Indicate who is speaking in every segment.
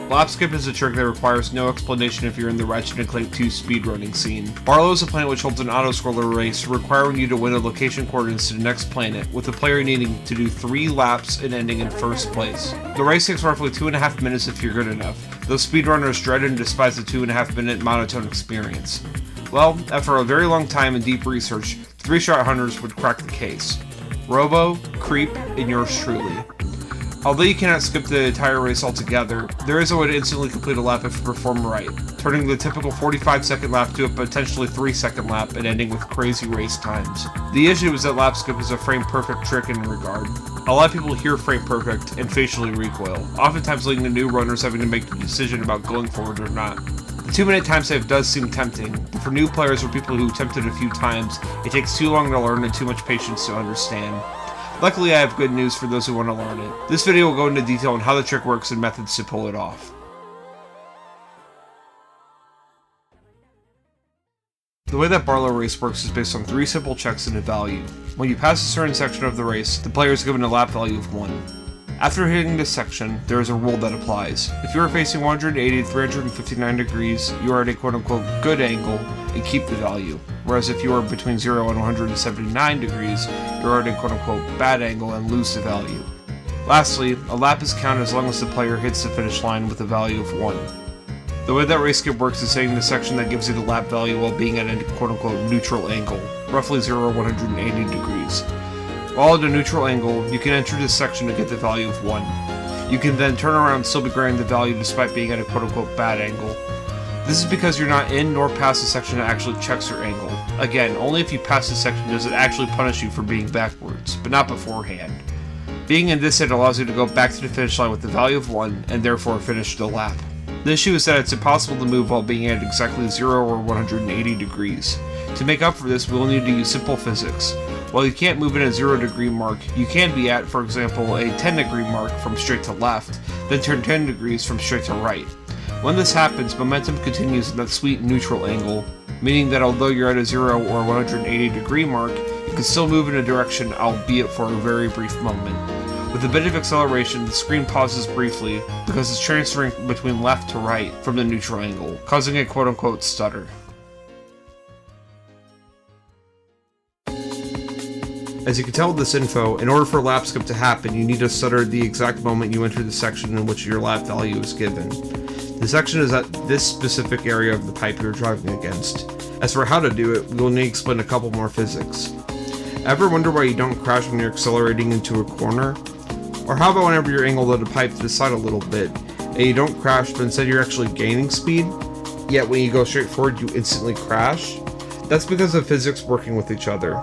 Speaker 1: Lap skip is a trick that requires no explanation if you're in the Ratchet and Clank 2 speedrunning scene. Barlow is a planet which holds an autoscroller race requiring you to win a location coordinates to the next planet, with the player needing to do 3 laps and ending in first place. The race takes roughly 2.5 minutes if you're good enough, though speedrunners dread and despise the 2.5 minute monotone experience. Well, after a very long time and deep research, 3-shot hunters would crack the case. Robo, Creep, and yours truly. Although you cannot skip the entire race altogether, there is a way to instantly complete a lap if you perform right, turning the typical 45-second lap to a potentially 3-second lap and ending with crazy race times. The issue is that lap skip is a frame-perfect trick in regard. A lot of people hear frame-perfect and facially recoil, oftentimes leading to new runners having to make the decision about going forward or not. The 2-minute timesave does seem tempting, but for new players or people who attempted a few times, it takes too long to learn and too much patience to understand. Luckily, I have good news for those who want to learn it. This video will go into detail on how the trick works and methods to pull it off. The way that Barlow race works is based on 3 simple checks and a value. When you pass a certain section of the race, the player is given a lap value of 1. After hitting this section, there is a rule that applies. If you are facing 180 to 359 degrees, you are at a quote-unquote good angle and keep the value. Whereas if you are between 0 and 179 degrees, you are at a quote-unquote bad angle and lose the value. Lastly, a lap is counted as long as the player hits the finish line with a value of 1. The way that race skip works is hitting the section that gives you the lap value while being at a quote-unquote neutral angle, roughly 0 to 180 degrees. While at a neutral angle, you can enter this section to get the value of 1. You can then turn around and still be granted the value despite being at a quote-unquote bad angle. This is because you're not in nor past the section that actually checks your angle. Again, only if you pass this section does it actually punish you for being backwards, but not beforehand. Being in this state allows you to go back to the finish line with the value of 1, and therefore finish the lap. The issue is that it's impossible to move while being at exactly 0 or 180 degrees. To make up for this, we will need to use simple physics. While you can't move in a 0 degree mark, you can be at, for example, a 10 degree mark from straight to left, then turn 10 degrees from straight to right. When this happens, momentum continues at that sweet neutral angle, meaning that although you're at a 0 or 180 degree mark, you can still move in a direction, albeit for a very brief moment. With a bit of acceleration, the screen pauses briefly because it's transferring between left to right from the neutral angle, causing a quote-unquote stutter. As you can tell with this info, in order for lap skip to happen, you need to stutter at the exact moment you enter the section in which your lap value is given. The section is at this specific area of the pipe you're driving against. As for how to do it, we will need to explain a couple more physics. Ever wonder why you don't crash when you're accelerating into a corner? Or how about whenever you're angled at a pipe to the side a little bit, and you don't crash but instead you're actually gaining speed? Yet when you go straight forward you instantly crash? That's because of physics working with each other.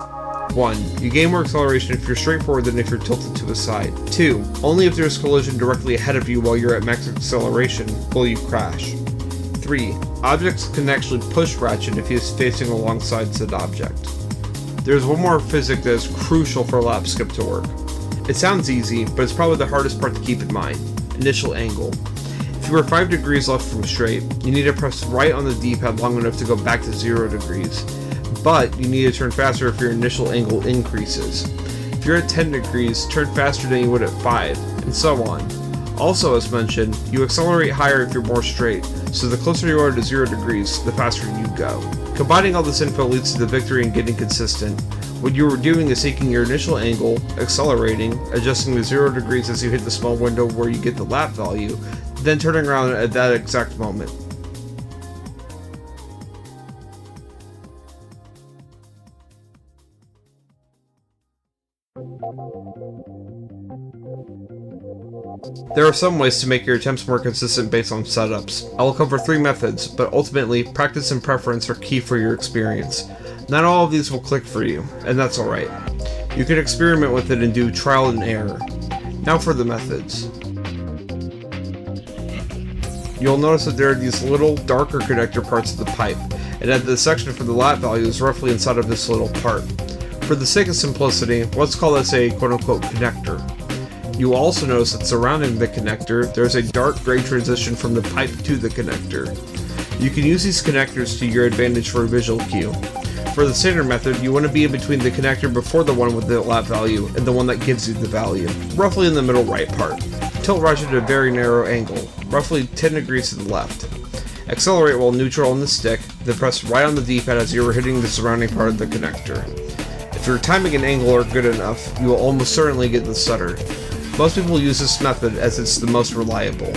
Speaker 1: 1. You gain more acceleration if you're straight forward than if you're tilted to the side. 2. Only if there's collision directly ahead of you while you're at max acceleration will you crash. 3. Objects can actually push Ratchet if he is facing alongside said object. There's one more physics that is crucial for lap skip to work. It sounds easy, but it's probably the hardest part to keep in mind. Initial angle. If you are 5 degrees left from straight, you need to press right on the D-pad long enough to go back to 0 degrees. But you need to turn faster if your initial angle increases. If you're at 10 degrees, turn faster than you would at 5, and so on. Also, as mentioned, you accelerate higher if you're more straight, so the closer you are to 0 degrees, the faster you go. Combining all this info leads to the victory in getting consistent. What you are doing is taking your initial angle, accelerating, adjusting to 0 degrees as you hit the small window where you get the lap value, then turning around at that exact moment. There are some ways to make your attempts more consistent based on setups. I will cover 3 methods, but ultimately, practice and preference are key for your experience. Not all of these will click for you, and that's alright. You can experiment with it and do trial and error. Now for the methods. You'll notice that there are these little darker connector parts of the pipe, and that the section for the lap value is roughly inside of this little part. For the sake of simplicity, let's call this a quote-unquote connector. You will also notice that surrounding the connector, there's a dark gray transition from the pipe to the connector. You can use these connectors to your advantage for a visual cue. For the standard method, you want to be in between the connector before the one with the lap value and the one that gives you the value, roughly in the middle right part. Tilt Ratchet at a very narrow angle, roughly 10 degrees to the left. Accelerate while neutral on the stick, then press right on the D-pad as you are hitting the surrounding part of the connector. If your timing and angle are good enough, you will almost certainly get the stutter. Most people use this method as it's the most reliable.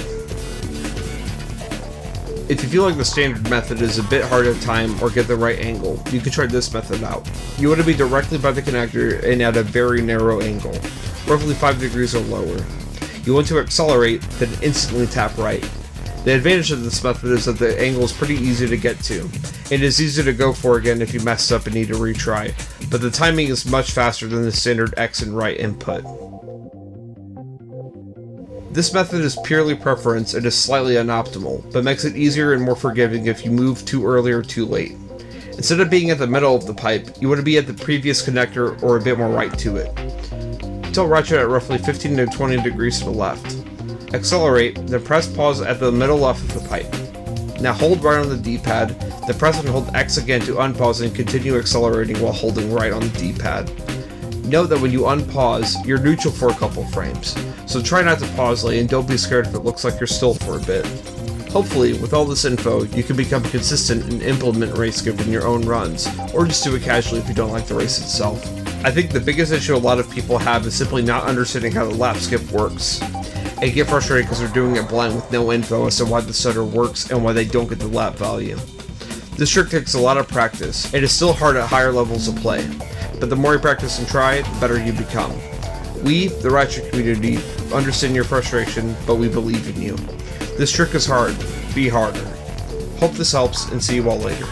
Speaker 1: If you feel like the standard method is a bit hard to time or get the right angle, you can try this method out. You want to be directly by the connector and at a very narrow angle, roughly 5 degrees or lower. You want to accelerate, then instantly tap right. The advantage of this method is that the angle is pretty easy to get to. It is easy to go for again if you mess up and need to retry, but the timing is much faster than the standard X and right input. This method is purely preference and is slightly unoptimal, but makes it easier and more forgiving if you move too early or too late. Instead of being at the middle of the pipe, you want to be at the previous connector or a bit more right to it. Tilt Ratchet at roughly 15 to 20 degrees to the left. Accelerate, then press pause at the middle left of the pipe. Now hold right on the D-pad, then press and hold X again to unpause and continue accelerating while holding right on the D-pad. Note that when you unpause, you're neutral for a couple frames, so try not to pause late and don't be scared if it looks like you're still for a bit. Hopefully, with all this info, you can become consistent and implement race skip in your own runs, or just do it casually if you don't like the race itself. I think the biggest issue a lot of people have is simply not understanding how the lap skip works. They get frustrated because they're doing it blind with no info as to why the stutter works and why they don't get the lap value. This trick takes a lot of practice, and is still hard at higher levels of play, but the more you practice and try, the better you become. We, the Ratchet community, understand your frustration, but we believe in you. This trick is hard. Be harder. Hope this helps, and see you all later.